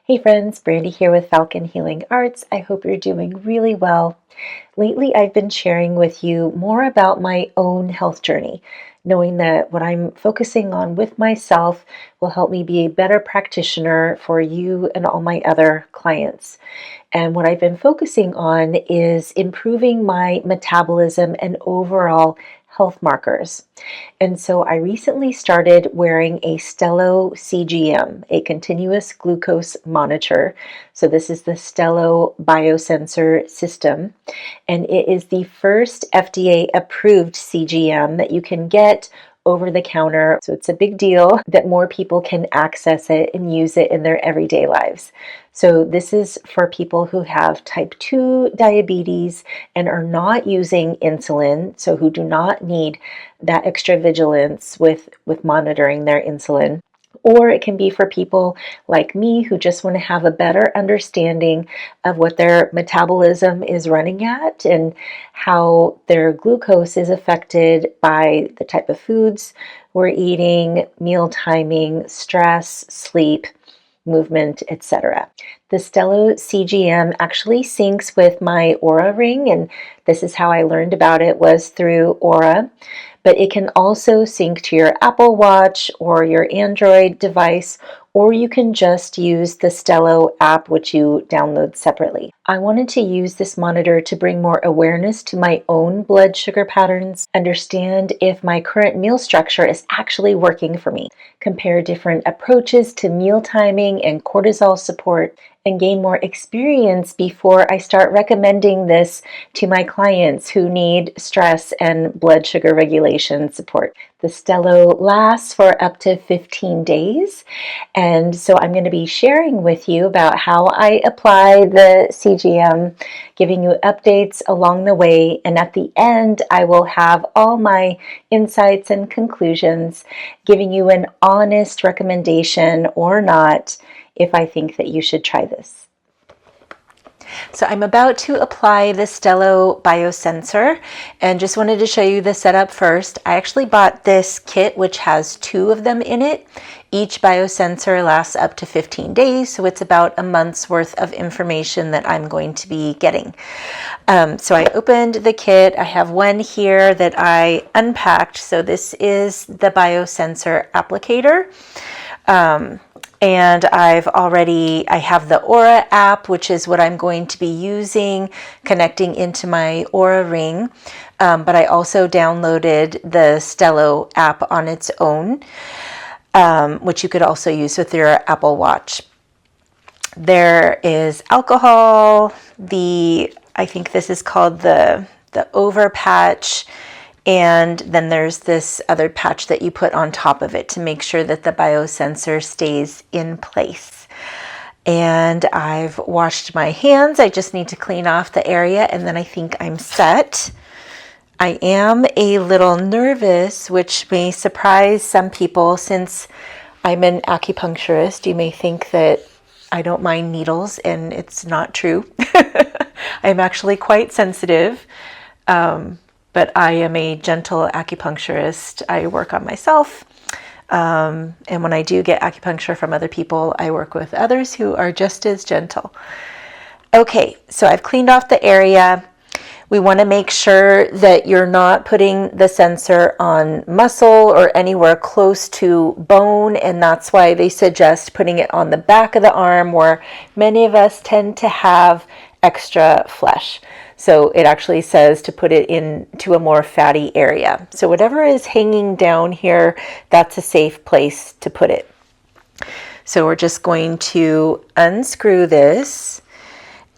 Hey friends, Brandy here with Falcon Healing Arts. I hope you're doing really well. Lately, I've been sharing with you more about my own health journey, knowing that what I'm focusing on with myself will help me be a better practitioner for you and all my other clients. And what I've been focusing on is improving my metabolism and overall health markers. And so I recently started wearing a Stelo CGM, a continuous glucose monitor. So this is the Stelo biosensor system, and it is the first FDA approved CGM that you can get over the counter. So it's a big deal that more people can access it and use it in their everyday lives. So this is for people who have type 2 diabetes and are not using insulin, so who do not need that extra vigilance with monitoring their insulin. Or it can be for people like me who just want to have a better understanding of what their metabolism is running at and how their glucose is affected by the type of foods we're eating, meal timing, stress, sleep, movement, etc. The Stelo CGM actually syncs with my Oura Ring, and this is how I learned about it, was through Oura. But it can also sync to your Apple Watch or your Android device, or you can just use the Stelo app, which you download separately. I wanted to use this monitor to bring more awareness to my own blood sugar patterns, understand if my current meal structure is actually working for me, compare different approaches to meal timing and cortisol support, and gain more experience before I start recommending this to my clients who need stress and blood sugar regulation support. The Stelo lasts for up to 15 days, and so I'm going to be sharing with you about how I apply the CGM, giving you updates along the way, and at the end I will have all my insights and conclusions, giving you an honest recommendation or not if I think that you should try this. So I'm about to apply the Stelo biosensor and just wanted to show you the setup first. I actually bought this kit which has 2 of them in it. Each biosensor lasts up to 15 days, so it's about a month's worth of information that I'm going to be getting. So I opened the kit. I have one here that I unpacked. So this is the biosensor applicator. And I have the Oura app, which is what I'm going to be using, connecting into my Oura Ring. But I also downloaded the Stelo app on its own, which you could also use with your Apple Watch. There is alcohol, I think this is called the over patch. And then there's this other patch that you put on top of it to make sure that the biosensor stays in place. And I've washed my hands. I just need to clean off the area, and then I think I'm set. I am a little nervous, which may surprise some people since I'm an acupuncturist. You may think that I don't mind needles, and it's not true. I'm actually quite sensitive. But I am a gentle acupuncturist. I work on myself. And when I do get acupuncture from other people, I work with others who are just as gentle. Okay, so I've cleaned off the area. We want to make sure that you're not putting the sensor on muscle or anywhere close to bone, and that's why they suggest putting it on the back of the arm where many of us tend to have extra flesh. So it actually says to put it into a more fatty area. So whatever is hanging down here, that's a safe place to put it. So we're just going to unscrew this.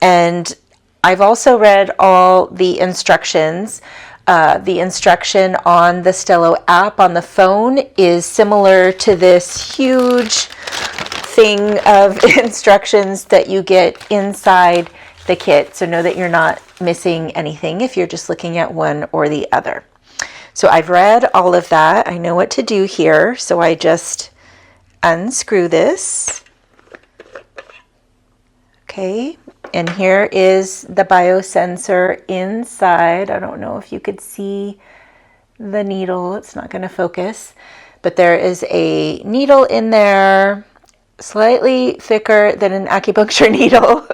And I've also read all the instructions. The instruction on the Stelo app on the phone is similar to this huge thing of instructions that you get inside the kit. So know that you're not missing anything if you're just looking at one or the other. So I've read all of that. I know what to do here. So I just unscrew this. Okay. And here is the biosensor inside. I don't know if you could see the needle. It's not going to focus. But there is a needle in there slightly thicker than an acupuncture needle.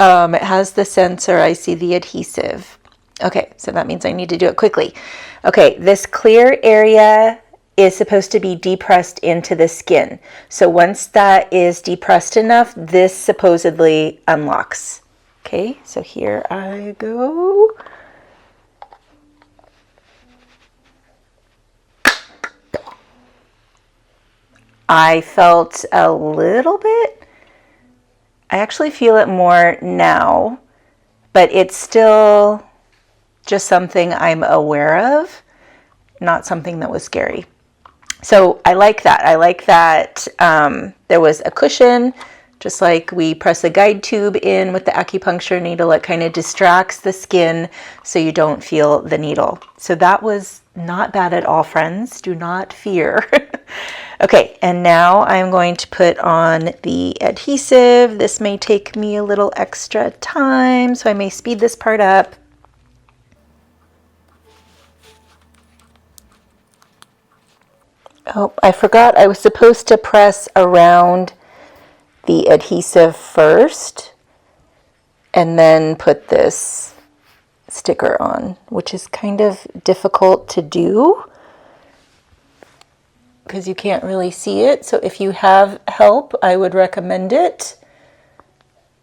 It has the sensor. I see the adhesive. Okay, so that means I need to do it quickly. Okay, this clear area is supposed to be depressed into the skin. So once that is depressed enough, this supposedly unlocks. Okay, so here I go. I felt a little bit. I actually feel it more now, but it's still just something I'm aware of, not something that was scary. So I like that. I like that there was a cushion, just like we press a guide tube in with the acupuncture needle. It kind of distracts the skin so you don't feel the needle. So that was not bad at all, friends. Do not fear. Okay, and now I'm going to put on the adhesive. This may take me a little extra time, so I may speed this part up. Oh, I forgot I was supposed to press around the adhesive first and then put this sticker on, which is kind of difficult to do because you can't really see it. So if you have help, I would recommend it,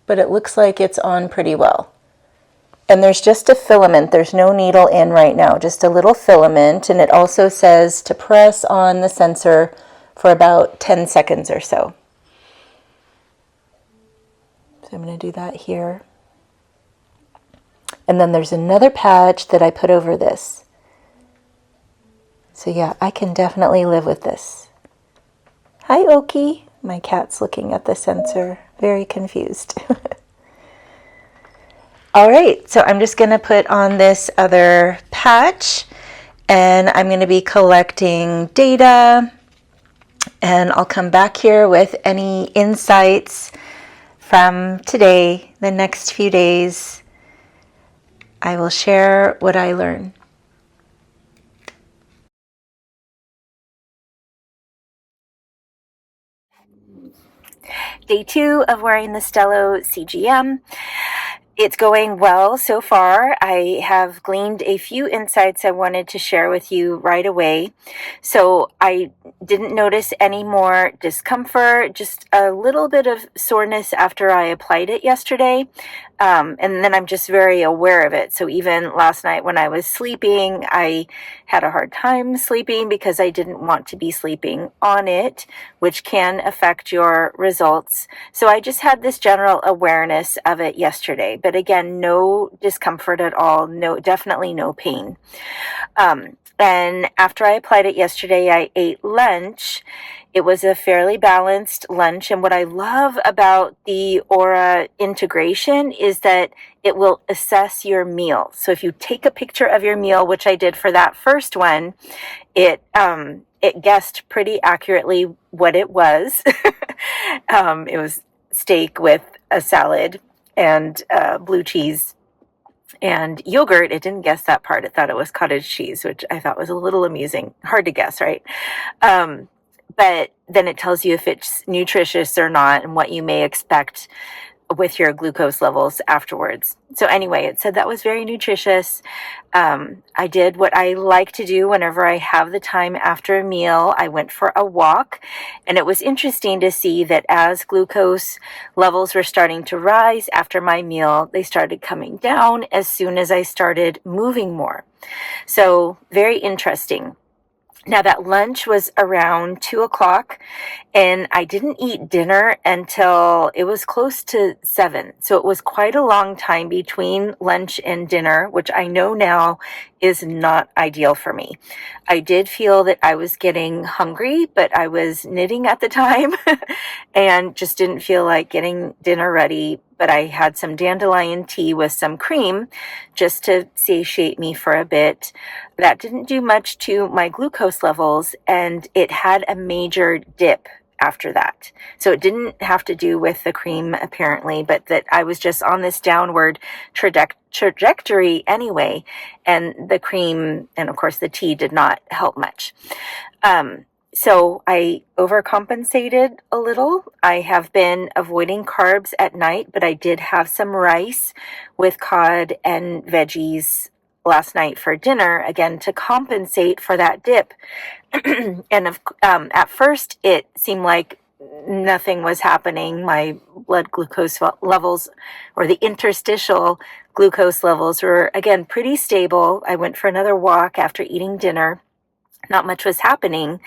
but it looks like it's on pretty well. And there's just a filament. There's no needle in right now, just a little filament. And it also says to press on the sensor for about 10 seconds or so. So I'm going to do that here. And then there's another patch that I put over this. So yeah, I can definitely live with this. Hi, Oki. My cat's looking at the sensor, very confused. All right, so I'm just going to put on this other patch, and I'm going to be collecting data, and I'll come back here with any insights from today, the next few days. I will share what I learn. Day 2 of wearing the Stelo CGM. It's going well so far. I have gleaned a few insights I wanted to share with you right away. So I didn't notice any more discomfort, just a little bit of soreness after I applied it yesterday. And then I'm just very aware of it. So even last night when I was sleeping, I had a hard time sleeping because I didn't want to be sleeping on it, which can affect your results. So I just had this general awareness of it yesterday. But again, no discomfort at all. No, definitely no pain. And after I applied it yesterday, I ate lunch. It was a fairly balanced lunch. And what I love about the Oura integration is that it will assess your meal. So if you take a picture of your meal, which I did for that first one, it guessed pretty accurately what it was. It was steak with a salad and blue cheese and yogurt. It didn't guess that part. It thought it was cottage cheese, which I thought was a little amusing. Hard to guess, right? But then it tells you if it's nutritious or not and what you may expect with your glucose levels afterwards. So anyway, it said that was very nutritious. I did what I like to do whenever I have the time after a meal. I went for a walk, and it was interesting to see that as glucose levels were starting to rise after my meal, they started coming down as soon as I started moving more. So very interesting. Now that lunch was around 2 o'clock, and I didn't eat dinner until it was close to 7. So it was quite a long time between lunch and dinner, which I know now is not ideal for me. I did feel that I was getting hungry, but I was knitting at the time and just didn't feel like getting dinner ready. But I had some dandelion tea with some cream just to satiate me for a bit. That didn't do much to my glucose levels, and it had a major dip after that. So it didn't have to do with the cream apparently, but that I was just on this downward trajectory anyway, and the cream and of course the tea did not help much. So I overcompensated a little. I have been avoiding carbs at night, but I did have some rice with cod and veggies last night for dinner, again, to compensate for that dip. At first, it seemed like nothing was happening. My blood glucose levels, or the interstitial glucose levels, were, again, pretty stable. I went for another walk after eating dinner. Not much was happening.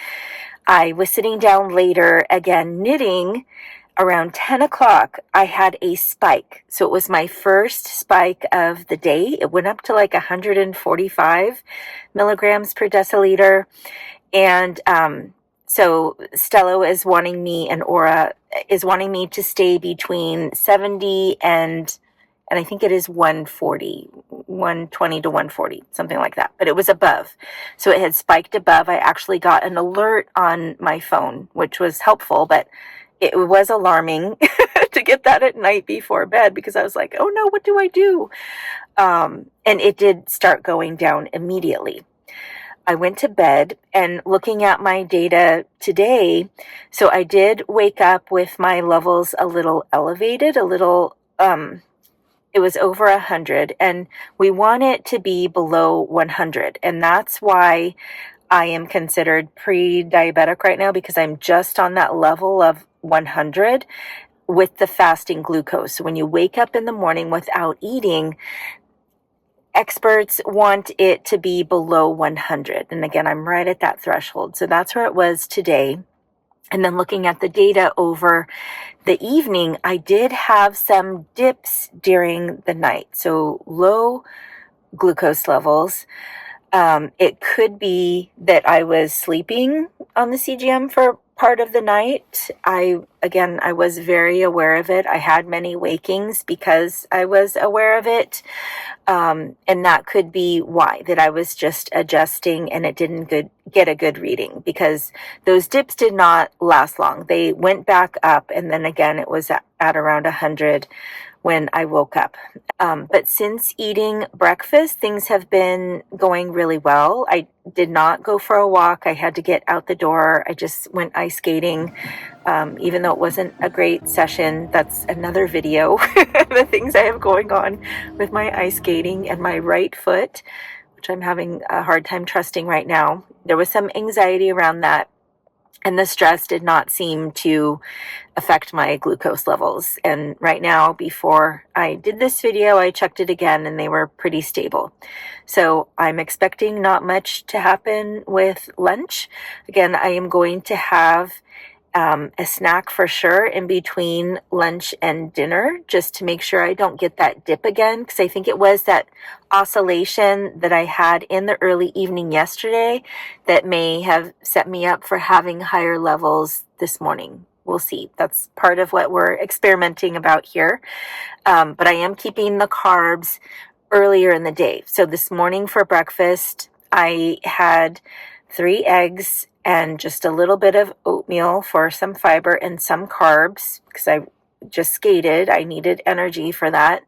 I was sitting down later, again, knitting. Around 10 o'clock, I had a spike. So it was my first spike of the day. It went up to like 145 milligrams per deciliter. And so Stelo is wanting me, and Oura is wanting me to stay between 70 and I think it is 140, 120 to 140, something like that. But it was above. So it had spiked above. I actually got an alert on my phone, which was helpful, but it was alarming to get that at night before bed, because I was like, oh no, what do I do? And it did start going down immediately. I went to bed, and looking at my data today, so I did wake up with my levels a little elevated, it was over 100, and we want it to be below 100. And that's why I am considered pre-diabetic right now, because I'm just on that level of 100 with the fasting glucose. So when you wake up in the morning without eating, experts want it to be below 100. And again, I'm right at that threshold. So that's where it was today. And then looking at the data over the evening, I did have some dips during the night. So low glucose levels. It could be that I was sleeping on the CGM for part of the night. I was very aware of it. I had many wakings because I was aware of it. And that could be why, that I was just adjusting and it didn't get a good reading, because those dips did not last long. They went back up, and then again, it was at around 100 when I woke up. But since eating breakfast, things have been going really well. I did not go for a walk. I had to get out the door. I just went ice skating, even though it wasn't a great session. That's another video, the things I have going on with my ice skating and my right foot, which I'm having a hard time trusting right now. There was some anxiety around that, and the stress did not seem to affect my glucose levels. And right now, before I did this video, I checked it again and they were pretty stable. So I'm expecting not much to happen with lunch. Again, I am going to have a snack for sure in between lunch and dinner, just to make sure I don't get that dip again, because I think it was that oscillation that I had in the early evening yesterday that may have set me up for having higher levels this morning. We'll see. That's part of what we're experimenting about here. But I am keeping the carbs earlier in the day. So this morning for breakfast, I had 3 eggs and just a little bit of oatmeal for some fiber and some carbs, because I just skated. I needed energy for that.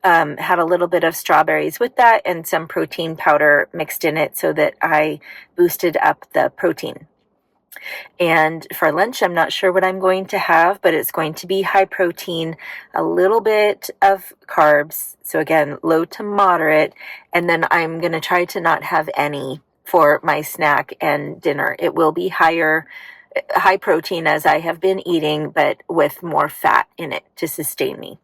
Had a little bit of strawberries with that and some protein powder mixed in it so that I boosted up the protein. And for lunch, I'm not sure what I'm going to have, but it's going to be high protein, a little bit of carbs. So again, low to moderate. And then I'm going to try to not have any for my snack and dinner. It will be high protein as I have been eating, but with more fat in it to sustain me.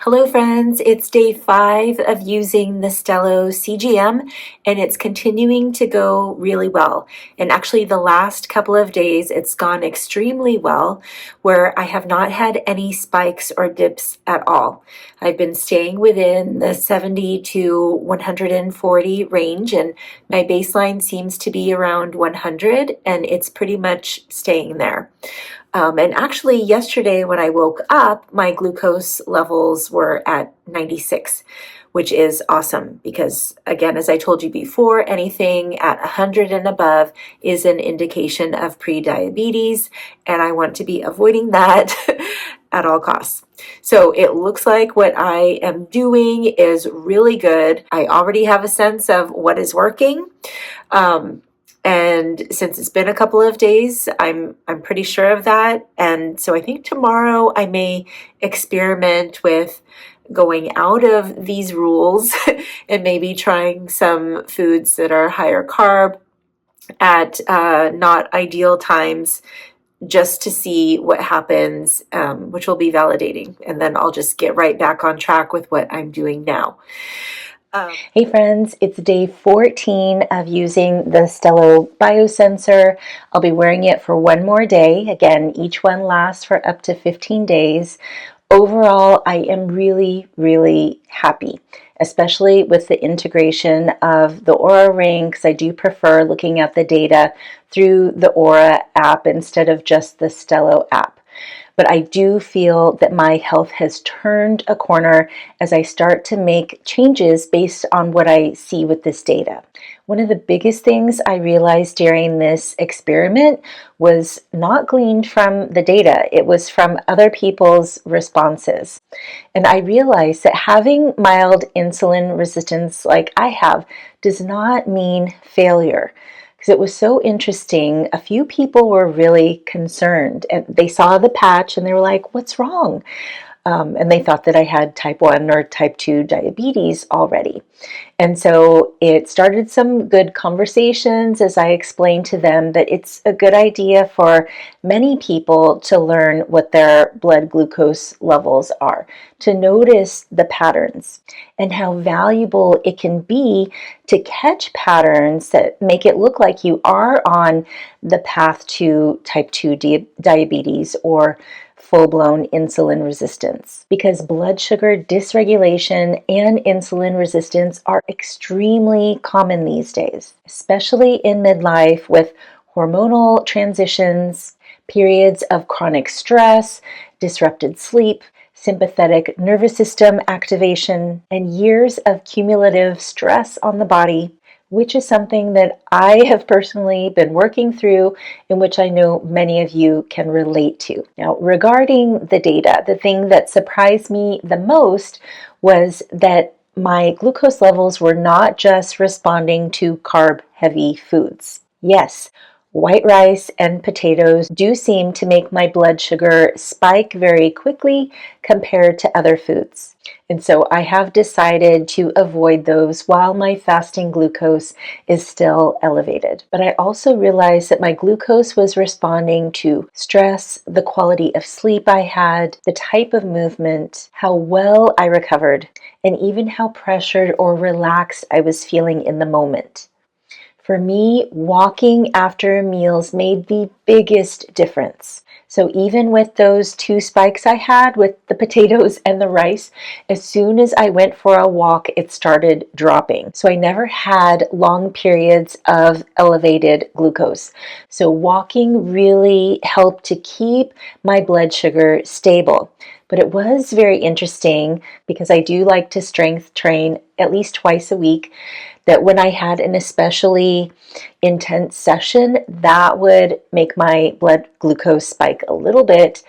Hello friends, it's day 5 of using the Stelo CGM, and it's continuing to go really well. And actually the last couple of days it's gone extremely well, where I have not had any spikes or dips at all. I've been staying within the 70 to 140 range, and my baseline seems to be around 100, and it's pretty much staying there. And actually yesterday when I woke up, my glucose levels were at 96, which is awesome because, again, as I told you before, anything at 100 and above is an indication of pre-diabetes, and I want to be avoiding that at all costs. So it looks like what I am doing is really good. I already have a sense of what is working. And since it's been a couple of days, I'm pretty sure of that. And so I think tomorrow I may experiment with going out of these rules and maybe trying some foods that are higher carb at not ideal times, just to see what happens, which will be validating. And then I'll just get right back on track with what I'm doing now. Hey friends, it's day 14 of using the Stelo biosensor. I'll be wearing it for one more day. Again, each one lasts for up to 15 days. Overall, I am really, really happy, especially with the integration of the Oura Ring, because I do prefer looking at the data through the Oura app instead of just the Stelo app. But I do feel that my health has turned a corner as I start to make changes based on what I see with this data. One of the biggest things I realized during this experiment was not gleaned from the data. It was from other people's responses. And I realized that having mild insulin resistance like I have does not mean failure. Because it was so interesting. A few people were really concerned, and they saw the patch and they were like, "What's wrong?" And they thought that I had type 1 or type 2 diabetes already. And so it started some good conversations as I explained to them that it's a good idea for many people to learn what their blood glucose levels are, to notice the patterns, and how valuable it can be to catch patterns that make it look like you are on the path to type 2 diabetes or full-blown insulin resistance, because blood sugar dysregulation and insulin resistance are extremely common these days, especially in midlife with hormonal transitions, periods of chronic stress, disrupted sleep, sympathetic nervous system activation, and years of cumulative stress on the body, which is something that I have personally been working through, in which I know many of you can relate to. Now, regarding the data, the thing that surprised me the most was that my glucose levels were not just responding to carb-heavy foods. Yes, white rice and potatoes do seem to make my blood sugar spike very quickly compared to other foods. And so I have decided to avoid those while my fasting glucose is still elevated. But I also realized that my glucose was responding to stress, the quality of sleep I had, the type of movement, how well I recovered, and even how pressured or relaxed I was feeling in the moment. For me, walking after meals made the biggest difference. So even with those 2 spikes I had with the potatoes and the rice, as soon as I went for a walk, it started dropping. So I never had long periods of elevated glucose. So walking really helped to keep my blood sugar stable. But it was very interesting, because I do like to strength train at least twice a week, that when I had an especially intense session, that would make my blood glucose spike a little bit.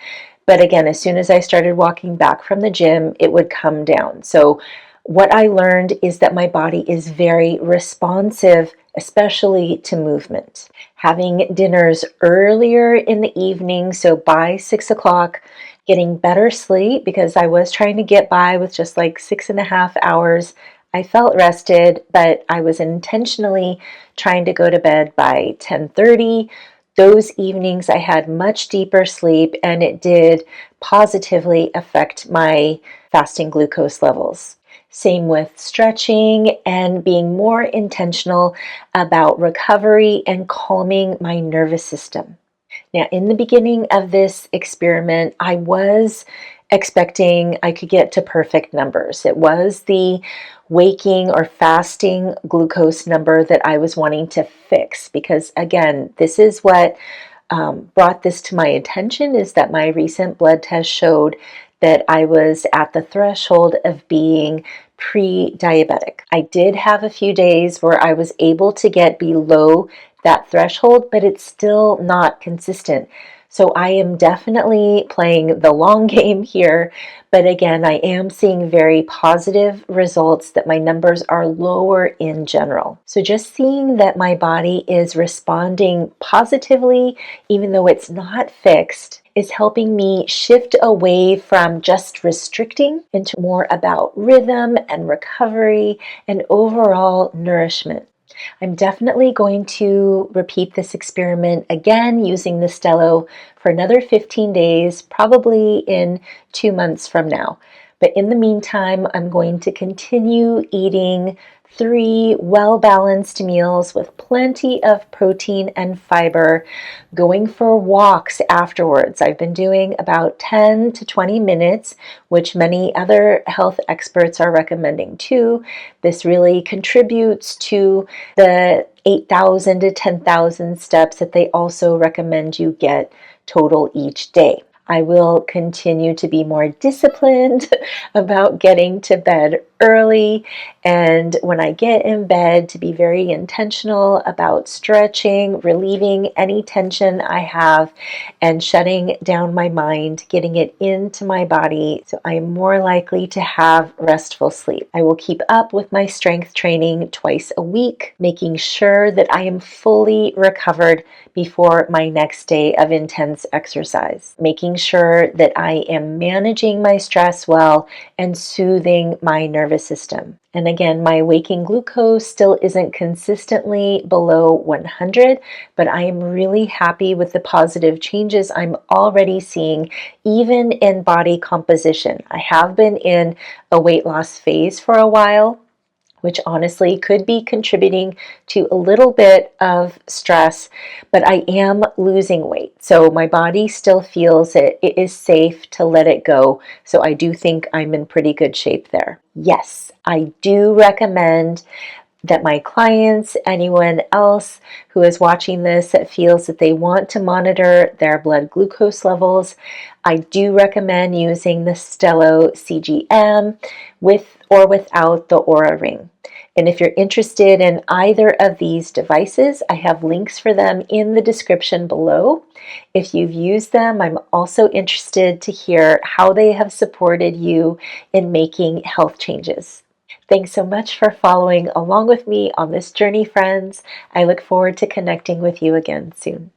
But again, as soon as I started walking back from the gym, it would come down. So what I learned is that my body is very responsive, especially to movement. Having dinners earlier in the evening, so by 6 o'clock, getting better sleep, because I was trying to get by with just like 6.5 hours. I felt rested, but I was intentionally trying to go to bed by 10:30. Those evenings I had much deeper sleep, and it did positively affect my fasting glucose levels. Same with stretching and being more intentional about recovery and calming my nervous system. Now, in the beginning of this experiment, I was expecting I could get to perfect numbers. It was the waking or fasting glucose number that I was wanting to fix, because again, this is what brought this to my attention, is that my recent blood test showed that I was at the threshold of being pre-diabetic. I did have a few days where I was able to get below that threshold, but it's still not consistent. So I am definitely playing the long game here, but again, I am seeing very positive results that my numbers are lower in general. So just seeing that my body is responding positively, even though it's not fixed, is helping me shift away from just restricting into more about rhythm and recovery and overall nourishment. I'm definitely going to repeat this experiment again using the Stelo for another 15 days, probably in 2 months from now. But in the meantime, I'm going to continue eating 3 well-balanced meals with plenty of protein and fiber, going for walks afterwards. I've been doing about 10 to 20 minutes, which many other health experts are recommending too. This really contributes to the 8,000 to 10,000 steps that they also recommend you get total each day. I will continue to be more disciplined about getting to bed early, and when I get in bed, to be very intentional about stretching, relieving any tension I have, and shutting down my mind, getting it into my body so I am more likely to have restful sleep. I will keep up with my strength training twice a week, making sure that I am fully recovered before my next day of intense exercise, making sure that I am managing my stress well and soothing my nervous system. And again, my waking glucose still isn't consistently below 100, but I am really happy with the positive changes I'm already seeing, even in body composition. I have been in a weight loss phase for a while, which honestly could be contributing to a little bit of stress, but I am losing weight. So my body still feels it is safe to let it go. So I do think I'm in pretty good shape there. Yes, I do recommend that my clients, anyone else who is watching this that feels that they want to monitor their blood glucose levels, I do recommend using the Stelo CGM with or without the Oura Ring. And if you're interested in either of these devices, I have links for them in the description below. If you've used them, I'm also interested to hear how they have supported you in making health changes. Thanks so much for following along with me on this journey, friends. I look forward to connecting with you again soon.